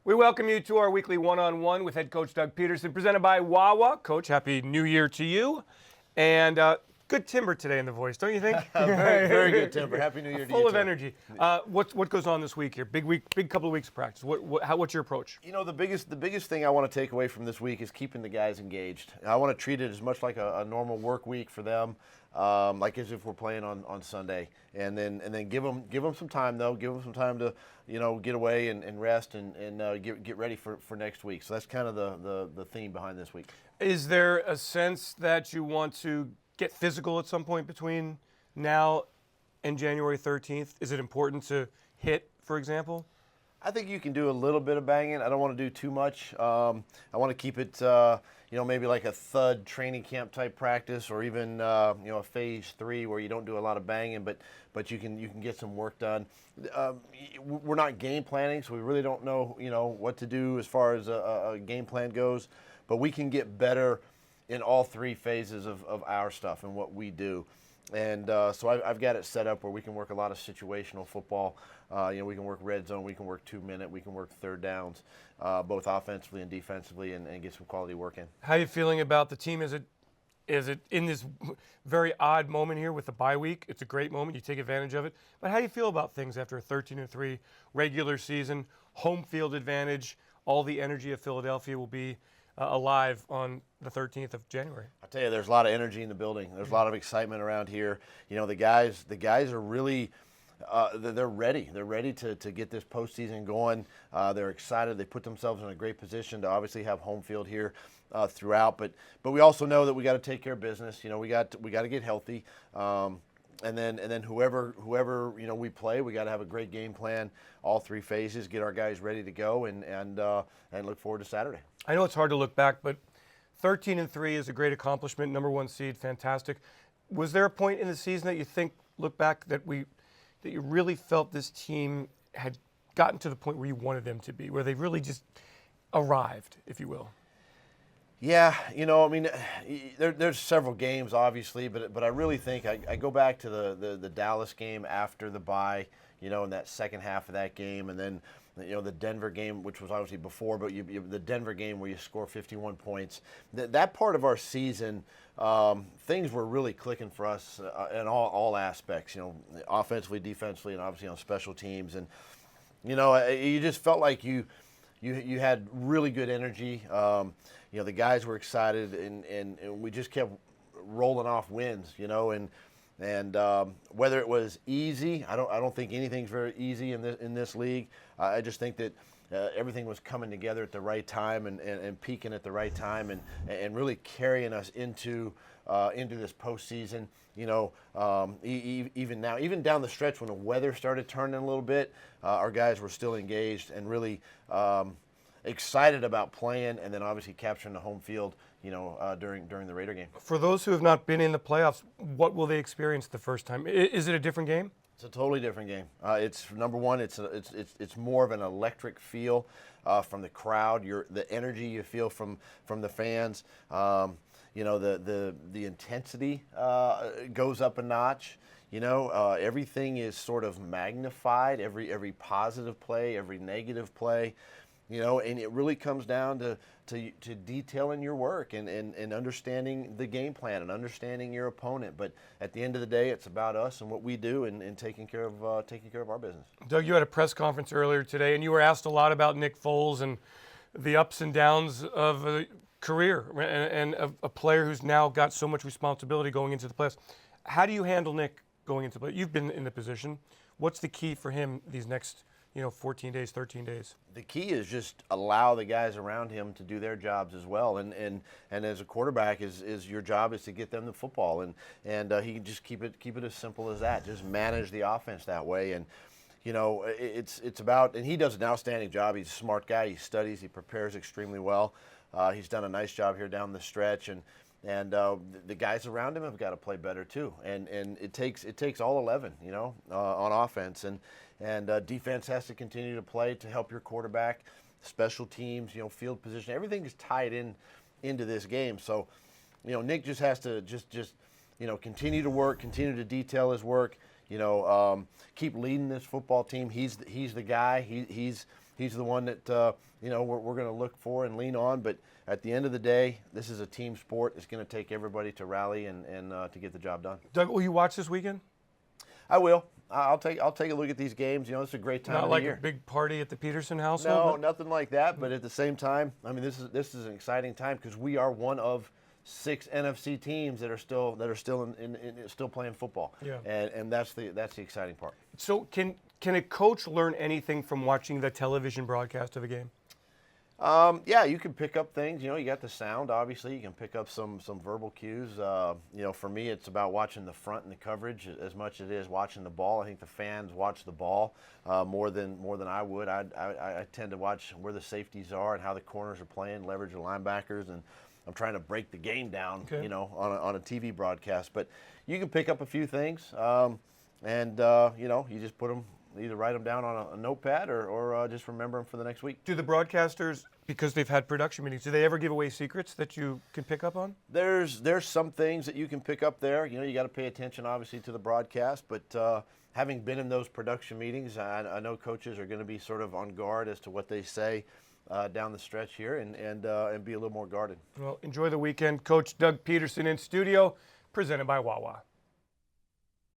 We welcome you to our weekly one-on-one with head coach Doug Pederson, presented by Wawa. Coach, happy New Year to you. And good timbre today in the voice, don't you think? Very good timbre. Happy New Year to you, Full of too. energy. What goes on this week here? Big couple of weeks of practice. What's your approach? You know, the biggest thing I want to take away from this week is keeping the guys engaged. I want to treat it as much like a normal work week for them, like as if we're playing on Sunday, and then give them some time though. Give them some time to get away and rest and get ready for next week. So that's kind of the theme behind this week. Is there a sense that you want to get physical at some point between now and January 13th? Is it important to hit, for example? I think you can do a little bit of banging. I don't want to do too much. I want to keep it, maybe like a thud training camp type practice, or even a phase 3 where you don't do a lot of banging, but you can get some work done. We're not game planning, so we really don't know what to do as far as a game plan goes. But we can get better in all 3 phases of our stuff and what we do. And so I've got it set up where we can work a lot of situational football. We can work red zone, we can work 2-minute, we can work third downs, both offensively and defensively, and get some quality work in. How are you feeling about the team? Is it in this very odd moment here with the bye week? It's a great moment. You take advantage of it. But how do you feel about things after a 13-3 regular season, home field advantage? All the energy of Philadelphia will be alive on the 13th of January. I tell you, there's a lot of energy in the building. There's a lot of excitement around here. The guys are really they're ready. They're ready to get this postseason going. They're excited. They put themselves in a great position to obviously have home field here throughout. But we also know that we got to take care of business. We got to get healthy. And then whoever we play, we got to have a great game plan, all 3 phases, get our guys ready to go, and look forward to Saturday. I know it's hard to look back, but 13-3 is a great accomplishment. Number 1 seed, fantastic. Was there a point in the season that you look back, that you really felt this team had gotten to the point where you wanted them to be, where they really just arrived, if you will? Yeah, there's several games, obviously, but I really think I go back to the Dallas game after the bye, in that second half of that game, and then the Denver game, which was obviously before, but the Denver game where you score 51 points. That part of our season, things were really clicking for us in all aspects, offensively, defensively, and obviously on special teams, and you just felt like you had really good energy. The guys were excited, and we just kept rolling off wins, and whether it was easy, I don't think anything's very easy in this league. I just think that everything was coming together at the right time and peaking at the right time and really carrying us into this postseason. Even now, even down the stretch when the weather started turning a little bit, our guys were still engaged and really excited about playing, and then obviously capturing the home field, during the Raider game. For those who have not been in the playoffs, what will they experience the first time? Is it a different game? It's a totally different game. It's number one. It's more of an electric feel from the crowd. The energy you feel from the fans. The intensity goes up a notch. Everything is sort of magnified. Every positive play, every negative play. And it really comes down to detailing your work and understanding the game plan and understanding your opponent. But at the end of the day, it's about us and what we do and taking care of our business. Doug, you had a press conference earlier today, and you were asked a lot about Nick Foles and the ups and downs of a career and a player who's now got so much responsibility going into the playoffs. How do you handle Nick going into the playoffs? You've been in the position. What's the key for him these next 14 days, 13 days? The key is just allow the guys around him to do their jobs as well. And as a quarterback, is your job is to get them the football. And he can just keep it as simple as that. Just manage the offense that way. And it's about, and he does an outstanding job. He's a smart guy. He studies. He prepares extremely well. He's done a nice job here down the stretch. And the guys around him have got to play better too. And it takes all 11, on offense. And defense has to continue to play to help your quarterback. Special teams, field position, everything is tied into this game. So, Nick just has to continue to work, continue to detail his work. Keep leading this football team. He's the guy. He's he's the one that we're going to look for and lean on. But at the end of the day, this is a team sport. It's going to take everybody to rally and to get the job done. Doug, will you watch this weekend? I will. I'll take a look at these games. It's a great time Not of like the year. a big party at the Pederson household? No, nothing like that. But at the same time, I mean, this is an exciting time because we are one of 6 NFC teams that are still still playing football. Yeah. And that's the exciting part. So can a coach learn anything from watching the television broadcast of a game? Yeah, you can pick up things. You got the sound, obviously. You can pick up some verbal cues. For me, it's about watching the front and the coverage as much as it is watching the ball. I think the fans watch the ball more than I would. I tend to watch where the safeties are and how the corners are playing, leverage the linebackers, and I'm trying to break the game down, okay, on a TV broadcast. But you can pick up a few things, and you just put them. Either write them down on a notepad or just remember them for the next week. Do the broadcasters, because they've had production meetings, do they ever give away secrets that you can pick up on? There's some things that you can pick up there. You got to pay attention, obviously, to the broadcast. But having been in those production meetings, I know coaches are going to be sort of on guard as to what they say down the stretch here and be a little more guarded. Well, enjoy the weekend. Coach Doug Pederson in studio, presented by Wawa.